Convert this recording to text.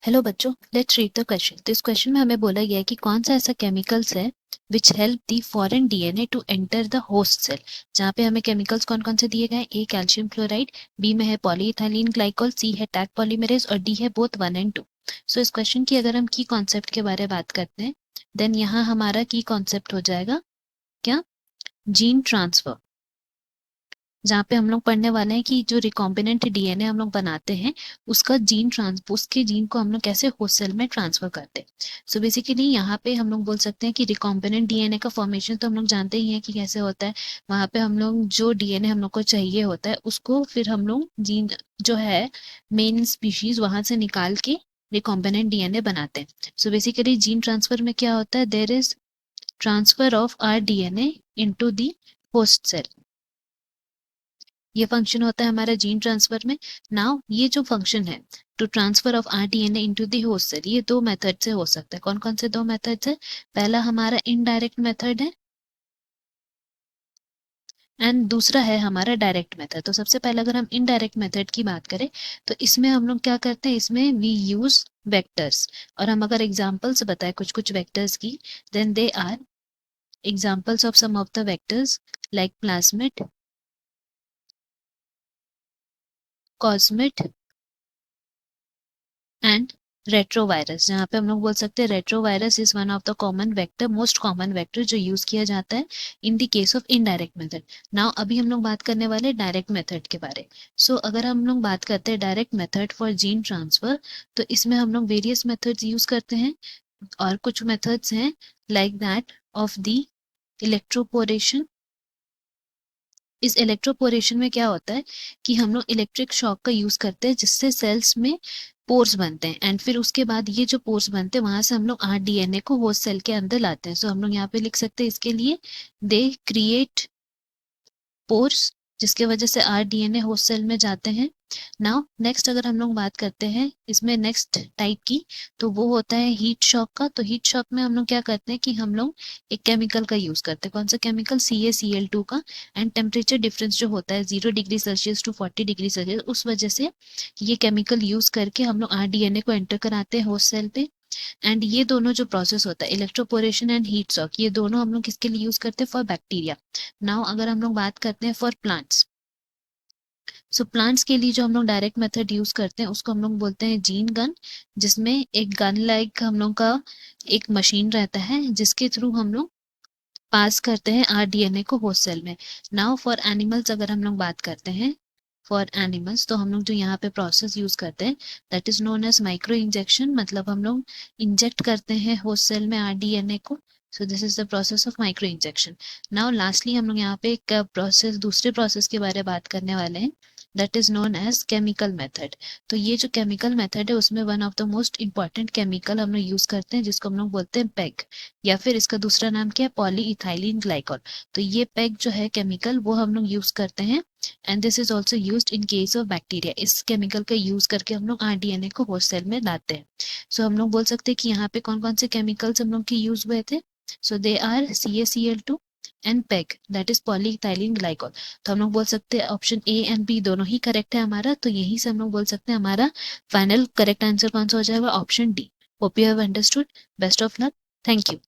Hello बच्चों, let's read the question. तो इस क्वेश्चन में हमें बोला गया है कि कौन सा ऐसा केमिकल्स है which help the foreign DNA to enter the host cell. जहाँ पे हमें केमिकल्स कौन कौन से दिए गए हैं, ए कैल्शियम क्लोराइड, बी में है पॉलीइथाइलिन ग्लाइकोल, सी है टैग पॉलीमरेज और डी है बोथ 1 एंड 2। सो इस क्वेश्चन की अगर हम की कॉन्सेप्ट के बारे में बात करते हैं, देन यहाँ हमारा की कॉन्सेप्ट हो जाएगा क्या, जीन ट्रांसफर। जहाँ पे हम लोग पढ़ने वाले हैं कि जो रिकॉम्बिनेंट डीएनए हम लोग बनाते हैं उसका उसके जीन को हम लोग कैसे होस्ट सेल में ट्रांसफर करते हैं। सो बेसिकली यहाँ पे हम लोग बोल सकते हैं कि रिकॉम्बिनेंट डीएनए का फॉर्मेशन तो हम लोग जानते ही हैं कि कैसे होता है। वहाँ पे हम लोग जो डीएनए हम लोग को चाहिए होता है उसको फिर हम लोग जीन जो है मेन स्पीशीज वहां से निकाल के रिकॉम्बिनेंट डीएनए बनाते हैं। सो बेसिकली जीन ट्रांसफर में क्या होता है, there is transfer of R DNA into the host cell. ये फंक्शन होता है हमारा जीन ट्रांसफर में। नाउ ये जो फंक्शन है to transfer of rDNA into the host cell, ये दो मेथड से हो सकता है। कौन कौन से दो मेथड्स है? पहला हमारा इनडायरेक्ट मेथड है एंड दूसरा है हमारा डायरेक्ट मेथड। तो सबसे पहले अगर हम इनडायरेक्ट मेथड की बात करें तो इसमें हम लोग क्या करते हैं, इसमें वी यूज वेक्टर्स। और हम अगर एग्जांपल्स बताएं कुछ कुछ वेक्टर्स की, then they are examples of some of the vectors like plasmid, cosmid and retrovirus. जहाँ पे हम लोग बोल सकते हैं retrovirus is one of the common vector, most common vector जो यूज किया जाता है in the case of indirect method. Now अभी हम लोग बात करने वाले डायरेक्ट मेथड के बारे। सो अगर हम लोग बात करते हैं direct method for gene transfer, तो इसमें हम लोग वेरियस मेथड्स यूज करते हैं। और कुछ मेथड्स हैं like that of the electroporation. इस इलेक्ट्रोपोरेशन में क्या होता है कि हम लोग इलेक्ट्रिक शॉक का यूज करते हैं जिससे सेल्स में पोर्स बनते हैं एंड फिर उसके बाद ये जो पोर्स बनते हैं वहां से हम लोग आरडीएनए को होस्ट सेल के अंदर लाते हैं। सो हम लोग यहाँ पे लिख सकते हैं इसके लिए दे क्रिएट पोर्स, जिसके वजह से आरडीएनए होस्ट सेल में जाते हैं। नाउ नेक्स्ट अगर हम लोग बात करते हैं इसमें नेक्स्ट टाइप की, तो वो होता है हीट शॉक का। तो हीट शॉक में हम लोग क्या करते हैं कि हम लोग एक केमिकल का यूज करते हैं। कौन सा केमिकल? CaCl2 का। एंड टेम्परेचर डिफरेंस जो होता है 0 degree Celsius to 40 degree Celsius, उस वजह से ये केमिकल यूज करके हम लोग आरडीएनए को एंटर कराते हैं होस्ट सेल पे। एंड ये दोनों जो प्रोसेस होता है इलेक्ट्रोपोरेशन एंड हीट शॉक, ये दोनों हम लोग किसके लिए यूज करते हैं? For bacteria. नाउ अगर हम लोग बात करते हैं फॉर प्लांट्स, सो प्लांट्स के लिए जो हम लोग डायरेक्ट मेथड यूज करते हैं उसको हम लोग बोलते हैं जीन गन, जिसमें एक गन लाइक हम लोग का एक मशीन रहता है जिसके थ्रू हम लोग पास करते हैं आरडीएनए को होस्ट सेल में। नाउ फॉर एनिमल्स अगर हम लोग बात करते हैं, फॉर एनिमल्स तो हम लोग जो यहाँ पे प्रोसेस यूज करते हैं that is known as micro injection. मतलब हम लोग इंजेक्ट करते हैं होस्ट सेल में आरडीएनए को। So this is the process of micro injection. Now lastly हम लोग यहाँ पे एक प्रोसेस, दूसरे प्रोसेस के बारे में बात करने वाले हैं, that is known as chemical method. तो ये जो केमिकल मेथड है उसमें one of the most important chemical हम लोग यूज करते हैं जिसको हम लोग बोलते हैं पेग, या फिर इसका दूसरा नाम क्या है? Polyethylene glycol. तो ये पेग जो है केमिकल वो हम लोग यूज करते हैं and this is also used in case of bacteria. इस केमिकल का यूज करके हम लोग आरडीएनए को होस्ट सेल में लाते हैं। सो हम लोग बोल सकते हैं कि यहाँ पे कौन कौन से केमिकल्स हम लोग के यूज हुए थे। So they are CaCl2 and PEG, that is polyethylene glycol. तो हम लोग बोल सकते हैं ऑप्शन ए एंड बी दोनों ही करेक्ट है हमारा। तो यही से हम लोग बोल सकते हैं हमारा फाइनल करेक्ट आंसर कौन सा हो जाएगा? Option D. Hope you have understood. Best of luck. Thank you.